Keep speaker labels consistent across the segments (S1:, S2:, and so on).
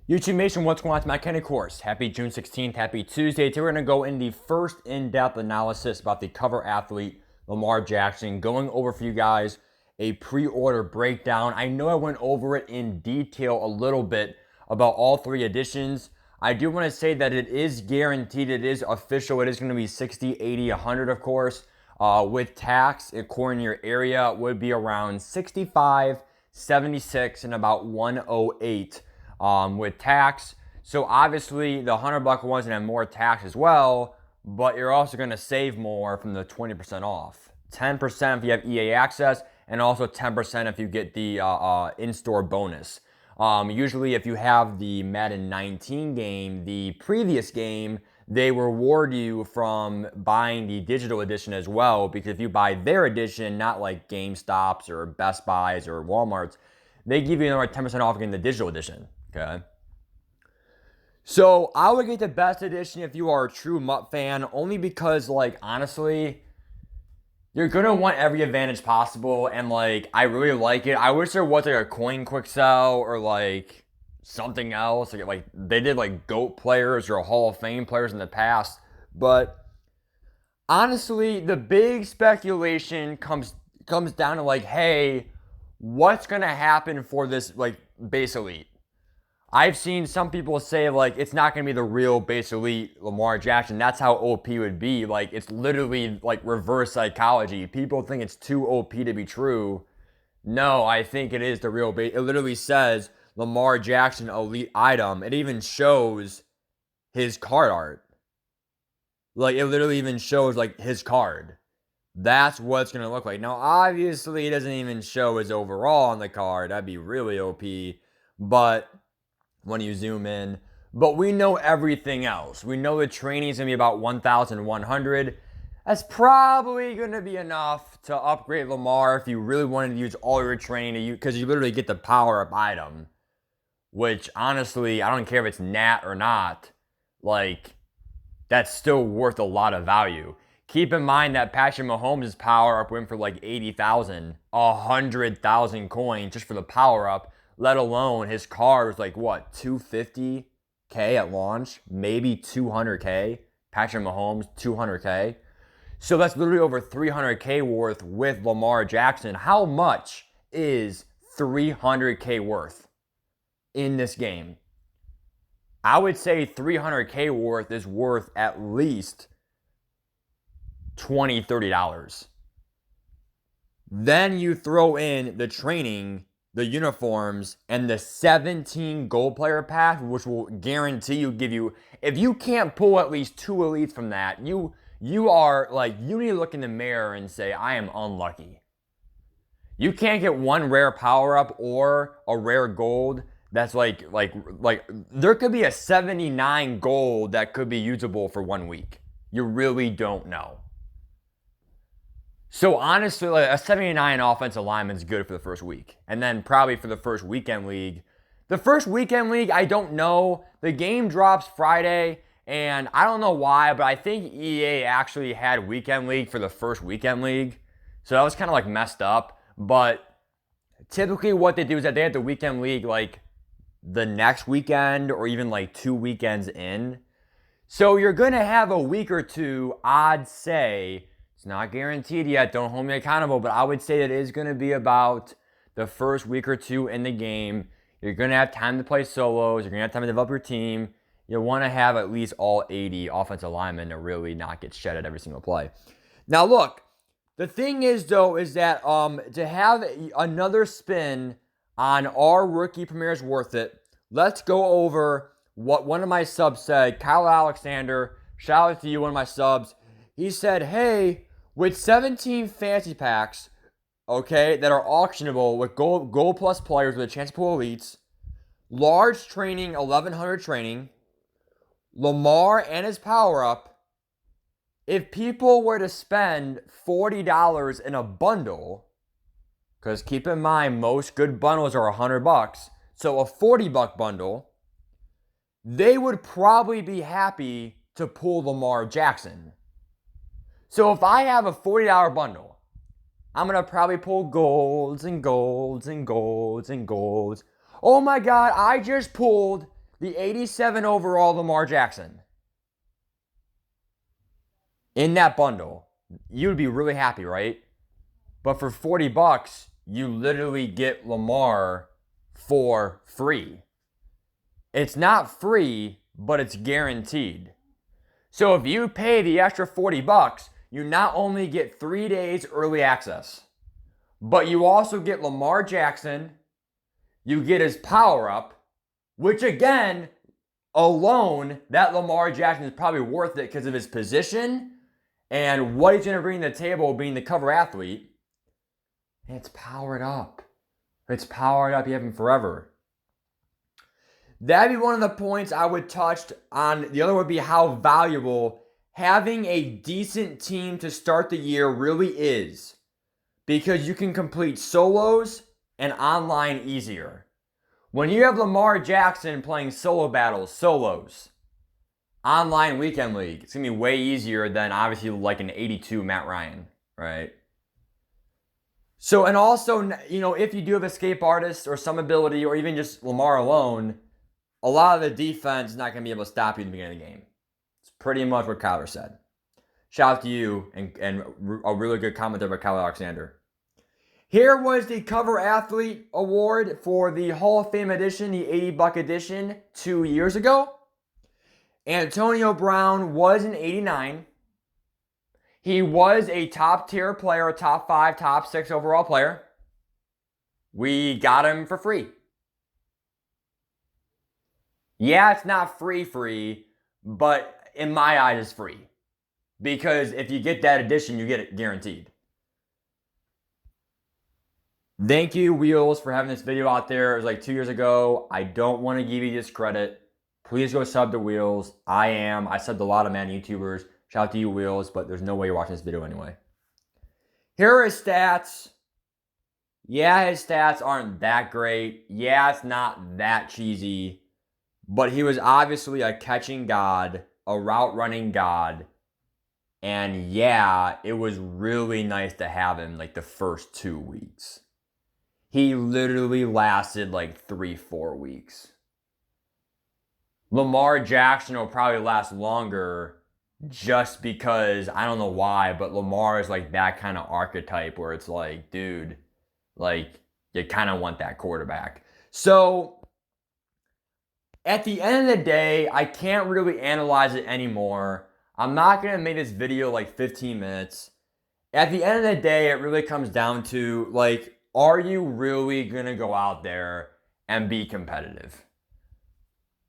S1: YouTube Nation, what's going on? It's Matt Kenny Course. Happy June 16th. Happy Tuesday. Today we're going to go in the first in-depth analysis about the cover athlete, Lamar Jackson, going over for you guys a pre-order breakdown. I know I went over it in detail a little bit about all three editions. I do want to say that it is guaranteed. It is official. It is going to be 60, 80, 100, of course. With tax, according to your area, it would be around 65, 76, and about 108. With tax. So obviously the $100 one's gonna have more tax as well, but you're also gonna save more from the 20% off. 10% if you have EA access, and also 10% if you get the in-store bonus. Usually if you have the Madden 19 game, the previous game, they reward you from buying the digital edition as well, because if you buy their edition, not like GameStops or Best Buys or Walmart's, they give you another 10% off getting the digital edition. Okay. So I would get the best edition if you are a true MUT fan, only because, like, honestly, you're gonna want every advantage possible, and like, I really like it. I wish there was like a coin quick sell or like something else. Like they did like GOAT players or Hall of Fame players in the past. But honestly, the big speculation comes down to like, hey, what's gonna happen for this like base elite? I've seen some people say, like, it's not going to be the real base elite Lamar Jackson. That's how OP would be. Like, it's literally, like, reverse psychology. People think it's too OP to be true. No, I think it is the real base. It literally says Lamar Jackson elite item. It even shows his card art. Like, it literally even shows, like, his card. That's what it's going to look like. Now, obviously, it doesn't even show his overall on the card. That'd be really OP. But when you zoom in, but we know everything else. We know the training is going to be about 1,100. That's probably going to be enough to upgrade Lamar if you really wanted to use all your training to use, because you literally get the power-up item, which honestly, I don't care if it's Nat or not, like, that's still worth a lot of value. Keep in mind that Patrick Mahomes' power-up went for like 80,000, 100,000 coins just for the power-up. Let alone his card was like what, 250K at launch, maybe 200K. Patrick Mahomes, 200K. So that's literally over 300K worth with Lamar Jackson. How much is 300K worth in this game? I would say 300K worth is worth at least $20, $30. Then you throw in the training, the uniforms, and the 17 gold player pack, which will guarantee you give you, if you can't pull at least 2 elites from that, you are like, you need to look in the mirror and say, I am unlucky. You can't get one rare power up or a rare gold that's like there could be a 79 gold that could be usable for 1 week. You really don't know. So honestly, like a 79 offensive lineman is good for the first week. And then probably for the first weekend league. The first weekend league, I don't know. The game drops Friday, and I don't know why, but I think EA actually had weekend league for the first weekend league. So that was kind of like messed up. But typically what they do is that they have the weekend league like the next weekend or even like 2 weekends in. So you're going to have a week or two, I'd say. It's not guaranteed yet. Don't hold me accountable, but I would say that it is going to be about the first week or two in the game. You're going to have time to play solos. You're going to have time to develop your team. You want to have at least all 80 offensive linemen to really not get shedded every single play. Now, look, the thing is, though, is that to have another spin on our rookie premiere is worth it. Let's go over what one of my subs said. Kyle Alexander, shout out to you, one of my subs. He said, hey, with 17 fantasy packs, okay, that are auctionable with gold plus players with a chance to pull elites, large training, 1,100 training, Lamar and his power up, if people were to spend $40 in a bundle, because keep in mind, most good bundles are $100, so a $40 bundle, they would probably be happy to pull Lamar Jackson. So if I have a $40 bundle, I'm going to probably pull golds and golds and golds and golds. Oh my God, I just pulled the 87 overall Lamar Jackson in that bundle, you'd be really happy, right? But for $40, you literally get Lamar for free. It's not free, but it's guaranteed. So if you pay the extra $40, you not only get 3 days early access, but you also get Lamar Jackson, you get his power up, which again, alone, that Lamar Jackson is probably worth it because of his position and what he's going to bring to the table being the cover athlete. And it's powered up. It's powered up. You have him forever. That'd be one of the points I would touch on. The other would be how valuable having a decent team to start the year really is, because you can complete solos and online easier. When you have Lamar Jackson playing solo battles, solos, online weekend league, it's going to be way easier than obviously like an 82 Matt Ryan, right? So, and also, if you do have escape artists or some ability, or even just Lamar alone, a lot of the defense is not going to be able to stop you in the beginning of the game. It's pretty much what Kyler said. Shout out to you and a really good comment there by Kyler Alexander. Here was the Cover Athlete Award for the Hall of Fame edition, the 80-buck edition 2 years ago. Antonio Brown was an 89. He was a top-tier player, a top 5, top 6 overall player. We got him for free. Yeah, it's not free, but in my eyes, it's free. Because if you get that edition, you get it guaranteed. Thank you, Wheels, for having this video out there. It was like 2 years ago. I don't want to give you this credit. Please go sub to Wheels. I subbed a lot of man YouTubers. Shout out to you, Wheels, but there's no way you're watching this video anyway. Here are his stats. Yeah, his stats aren't that great. Yeah, it's not that cheesy. But he was obviously a catching god, a route running god. And yeah, it was really nice to have him like the first 2 weeks. He literally lasted like 3-4 weeks. Lamar Jackson will probably last longer just because, I don't know why, but Lamar is like that kind of archetype where it's like, dude, like you kind of want that quarterback. So at the end of the day, I can't really analyze it anymore. I'm not going to make this video like 15 minutes. At the end of the day, it really comes down to like, are you really going to go out there and be competitive?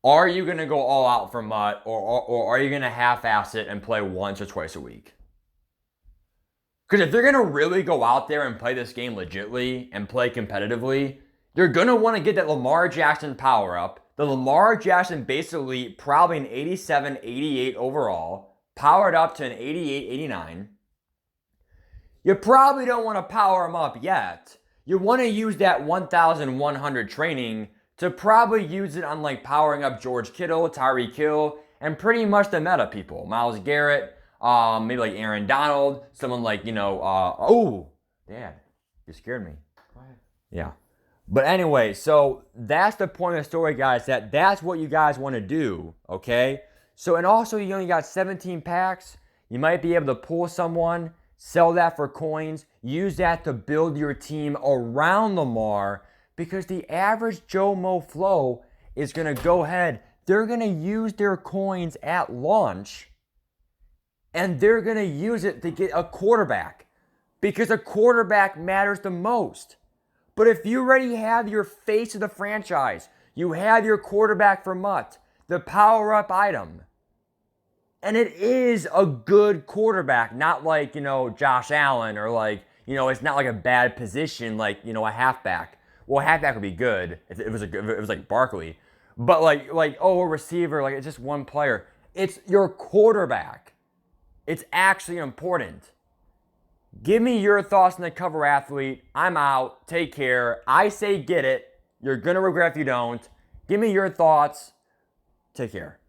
S1: Are you going to go all out for MUT, or are you going to half-ass it and play once or twice a week? Because if you're going to really go out there and play this game legitly and play competitively, you're going to want to get that Lamar Jackson power up. The Lamar Jackson base elite, probably an 87, 88 overall, powered up to an 88, 89. You probably don't want to power him up yet. You want to use that 1,100 training to probably use it on like powering up George Kittle, Tyreek Hill, and pretty much the meta people. Myles Garrett, maybe like Aaron Donald, someone like, oh, Dad, you scared me. Go ahead. Yeah. But anyway, so that's the point of the story, guys, that's what you guys want to do, okay? So, and also you only got 17 packs. You might be able to pull someone, sell that for coins, use that to build your team around Lamar, because the average Joe Mo Flow is going to go ahead. They're going to use their coins at launch, and they're going to use it to get a quarterback, because a quarterback matters the most. But if you already have your face of the franchise, you have your quarterback for MUT, the power-up item, and it is a good quarterback, not like, Josh Allen, or like, it's not like a bad position like, a halfback. Well, halfback would be good if it was like Barkley. But like a receiver, like it's just one player. It's your quarterback. It's actually important. Give me your thoughts on the Cover Athlete. I'm out. Take care. I say get it. You're going to regret if you don't. Give me your thoughts. Take care.